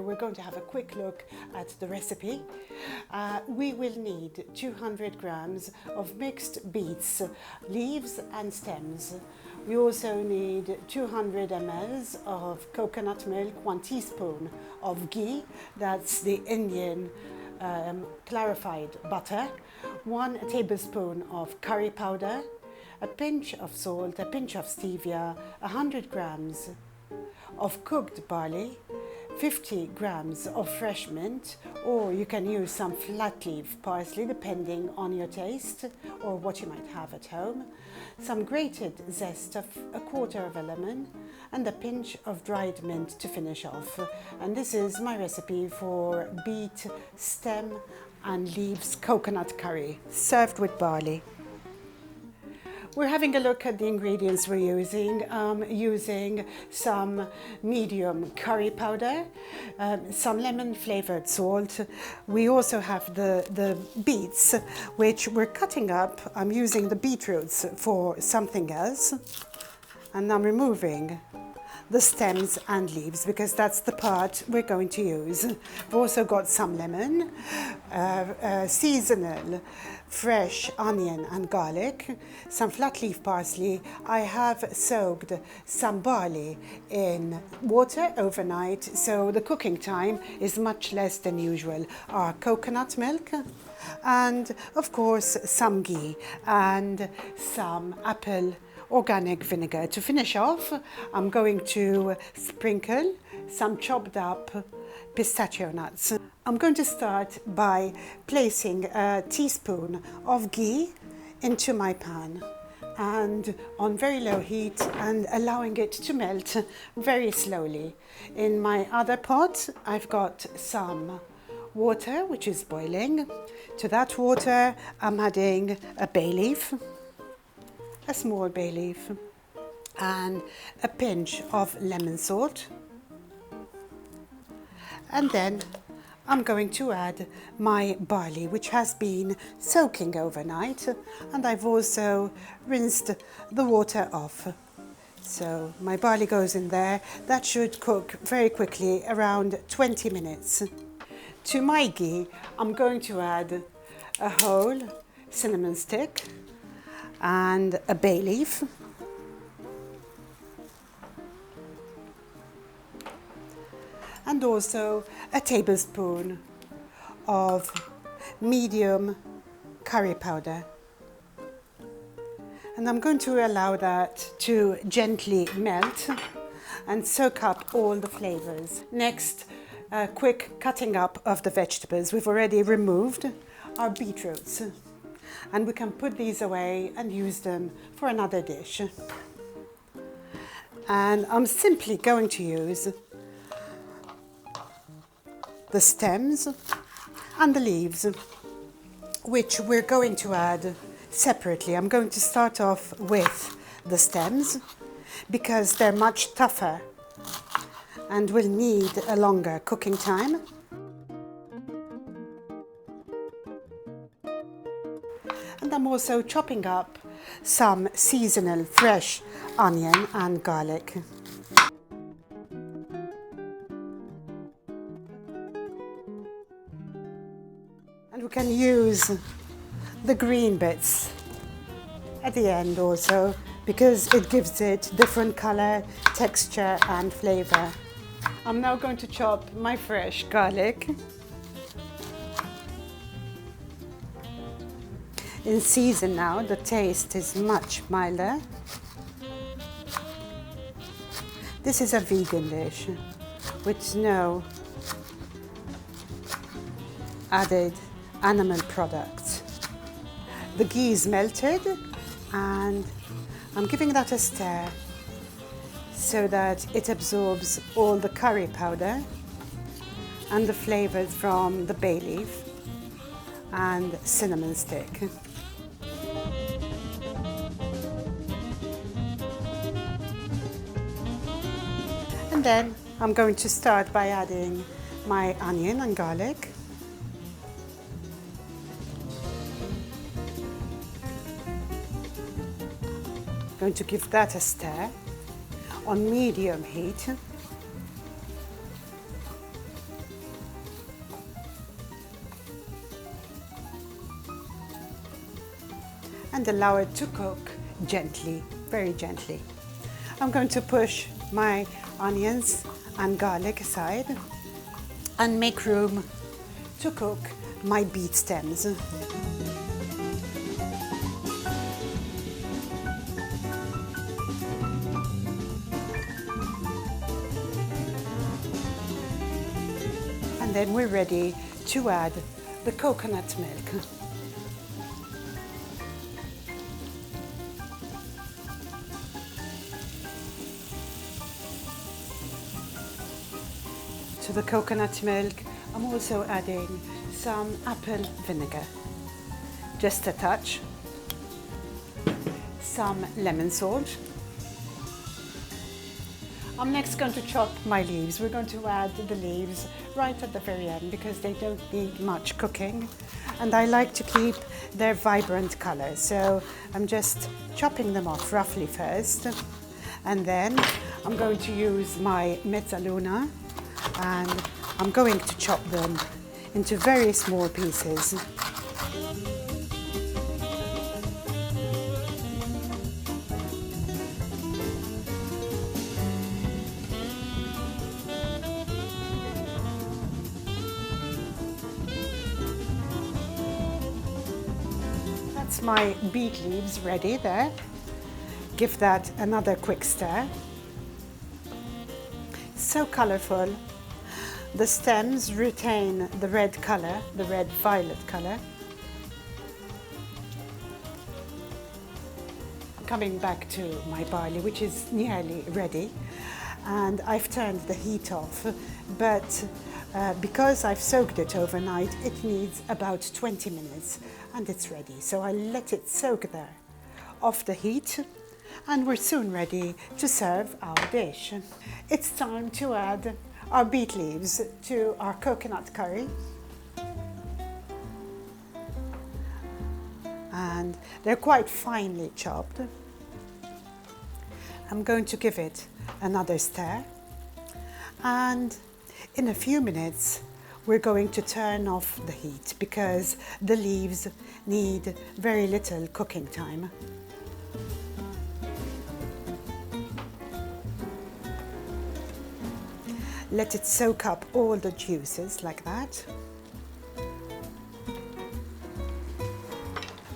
We're going to have a quick look at the recipe. We will need 200 grams of mixed beets, leaves and stems. We also need 200 ml of coconut milk, 1 teaspoon of ghee, that's the Indian clarified butter, 1 tablespoon of curry powder, a pinch of salt, a pinch of stevia, 100 grams of cooked barley, 50 grams of fresh mint, or you can use some flat leaf parsley depending on your taste or what you might have at home, some grated zest of 1/4 of a lemon, and a pinch of dried mint to finish off. And this is my recipe for beet, stem and leaves coconut curry, served with barley. We're having a look at the ingredients we're using. Using some medium curry powder, some lemon flavored salt. We also have the beets, which we're cutting up. I'm using the beetroots for something else. And I'm removing the stems and leaves because that's the part we're going to use. We've also got some lemon, seasonal fresh onion and garlic, some flat leaf parsley. I have soaked some barley in water overnight, so the cooking time is much less than usual. Our coconut milk, and of course some ghee and some apple organic vinegar. To finish off, I'm going to sprinkle some chopped up pistachio nuts. I'm going to start by placing a teaspoon of ghee into my pan and on very low heat and allowing it to melt very slowly. In my other pot, I've got some water which is boiling. To that water, I'm adding a bay leaf, a small bay leaf, and a pinch of lemon salt. And then I'm going to add my barley, which has been soaking overnight, and I've also rinsed the water off. So my barley goes in there. That should cook very quickly, around 20 minutes. To my ghee, I'm going to add a whole cinnamon stick and a bay leaf, and also a tablespoon of medium curry powder. And I'm going to allow that to gently melt and soak up all the flavors. Next, a quick cutting up of the vegetables. We've already removed our beetroots, and we can put these away and use them for another dish. And I'm simply going to use the stems and the leaves, which we're going to add separately. I'm going to start off with the stems because they're much tougher and will need a longer cooking time. And I'm also chopping up some seasonal fresh onion and garlic. And we can use the green bits at the end also, because it gives it different color, texture and flavor. I'm now going to chop my fresh garlic. In season now, the taste is much milder. This is a vegan dish with no added animal products. The ghee is melted and I'm giving that a stir so that it absorbs all the curry powder and the flavors from the bay leaf and cinnamon stick. And then I'm going to start by adding my onion and garlic. Going to give that a stir on medium heat. and allow it to cook gently, very gently. I'm going to push my onions and garlic aside and make room to cook my beet stems. And then we're ready to add the coconut milk. To the coconut milk, I'm also adding some apple vinegar, just a touch, some lemon salt. I'm next going to chop my leaves. We're going to add the leaves right at the very end because they don't need much cooking. And I like to keep their vibrant color. So I'm just chopping them off roughly first. And then I'm going to use my mezzaluna and I'm going to chop them into very small pieces. That's my beet leaves ready there. Give that another quick stir. So colorful. The stems retain the red color, the red-violet color. Coming back to my barley, which is nearly ready, and I've turned the heat off, but because I've soaked it overnight, it needs about 20 minutes and it's ready. So I let it soak there off the heat and we're soon ready to serve our dish. It's time to add our beet leaves to our coconut curry. And they're quite finely chopped. I'm going to give it another stir. And in a few minutes, we're going to turn off the heat because the leaves need very little cooking time. Let it soak up all the juices like that.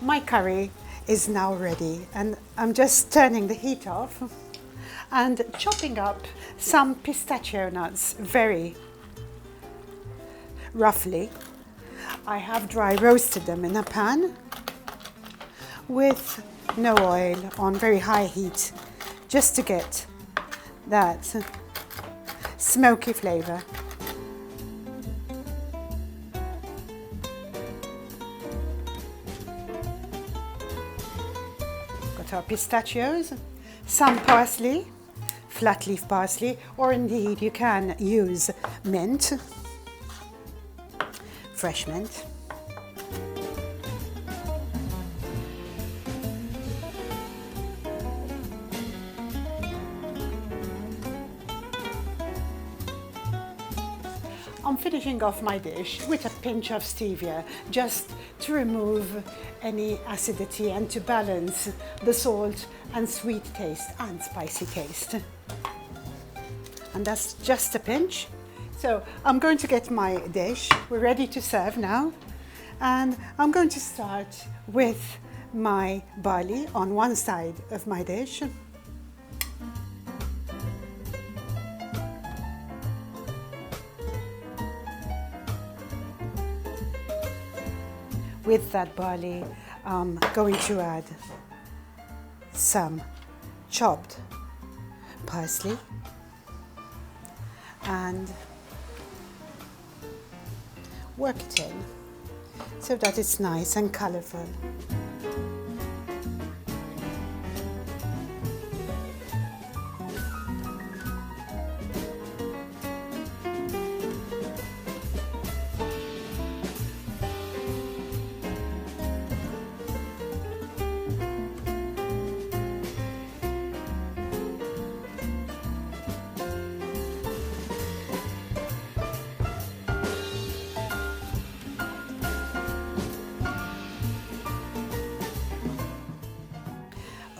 My curry is now ready and I'm just turning the heat off and chopping up some pistachio nuts very roughly. I have dry roasted them in a pan with no oil on very high heat just to get that smoky flavor. Got our pistachios, some parsley, flat leaf parsley, or indeed you can use mint, fresh mint. I'm finishing off my dish with a pinch of stevia, just to remove any acidity and to balance the salt and sweet taste and spicy taste. And that's just a pinch. So I'm going to get my dish. We're ready to serve now. And I'm going to start with my barley on one side of my dish. With that barley, I'm going to add some chopped parsley and work it in so that it's nice and colorful.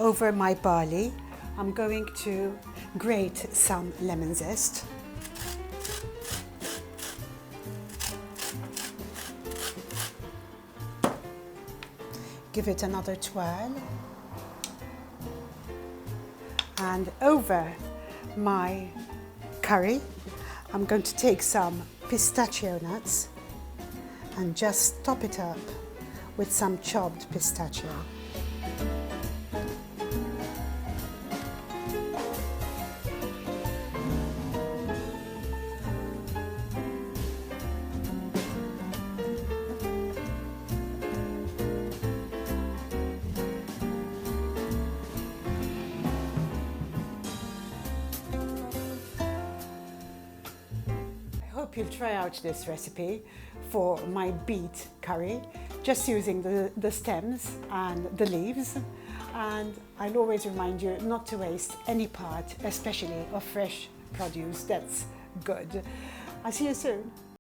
over my barley, I'm going to grate some lemon zest. Give it another twirl. And over my curry, I'm going to take some pistachio nuts and just top it up with some chopped pistachio. I hope you'll try out this recipe for my beet curry, just using the stems and the leaves. And I'll always remind you not to waste any part, especially of fresh produce that's good. I'll see you soon.